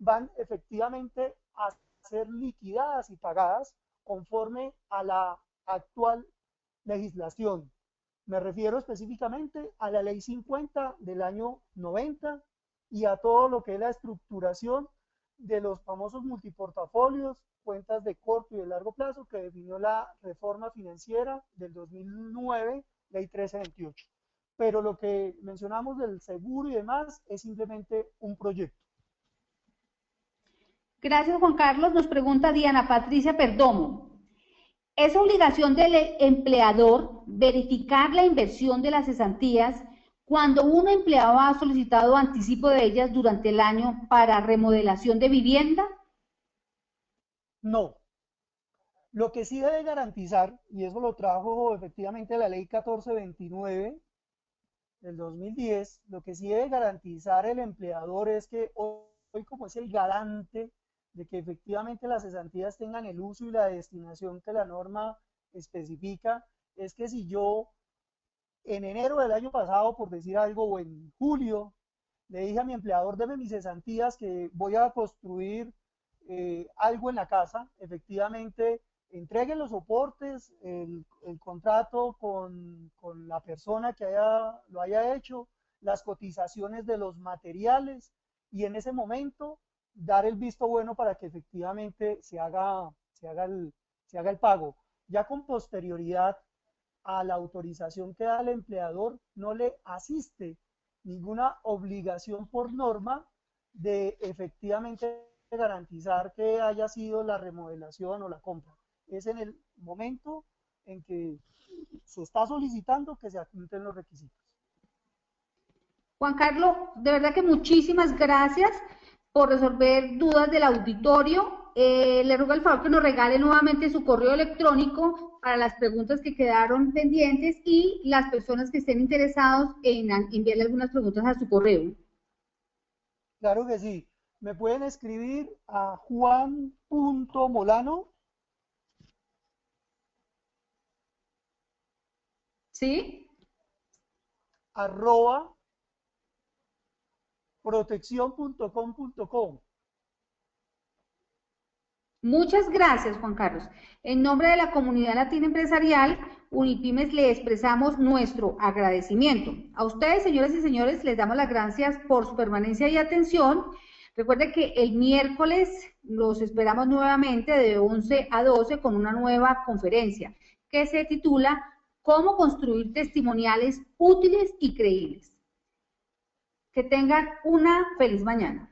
[SPEAKER 2] van efectivamente a ser liquidadas y pagadas conforme a la actual legislación. Me refiero específicamente a la ley 50 del año 90 y a todo lo que es la estructuración de los famosos multiportafolios, cuentas de corto y de largo plazo que definió la reforma financiera del 2009, ley 1328. Pero lo que mencionamos del seguro y demás es simplemente un proyecto.
[SPEAKER 1] Gracias, Juan Carlos. Nos pregunta Diana Patricia Perdomo. ¿Es obligación del empleador verificar la inversión de las cesantías cuando un empleado ha solicitado anticipo de ellas durante el año para remodelación de vivienda?
[SPEAKER 2] No. Lo que sí debe garantizar, y eso lo trajo efectivamente la ley 1429 del 2010, lo que sí debe garantizar el empleador es que hoy como es el garante de que efectivamente las cesantías tengan el uso y la destinación que la norma especifica, es que si yo en enero del año pasado, por decir algo, o en julio, le dije a mi empleador, deme mis cesantías que voy a construir algo en la casa, efectivamente entreguen los soportes, el contrato con la persona que lo haya hecho, las cotizaciones de los materiales, y en ese momento dar el visto bueno para que efectivamente se haga el pago. Ya con posterioridad a la autorización que da el empleador, no le asiste ninguna obligación por norma de efectivamente garantizar que haya sido la remodelación o la compra. Es en el momento en que se está solicitando que se adjunten los requisitos.
[SPEAKER 1] Juan Carlos, de verdad que muchísimas gracias por resolver dudas del auditorio. Le ruego el favor que nos regale nuevamente su correo electrónico para las preguntas que quedaron pendientes y las personas que estén interesados en enviarle algunas preguntas a su correo.
[SPEAKER 2] Claro que sí. Me pueden escribir a juan.molano
[SPEAKER 1] ¿Sí?
[SPEAKER 2] @ protección.com.co.
[SPEAKER 1] Muchas gracias, Juan Carlos. En nombre de la comunidad latina empresarial, Unipymes le expresamos nuestro agradecimiento. A ustedes, señoras y señores, les damos las gracias por su permanencia y atención. Recuerden que el miércoles los esperamos nuevamente de 11 a 12 con una nueva conferencia que se titula Cómo construir testimoniales útiles y creíbles. Que tengan una feliz mañana.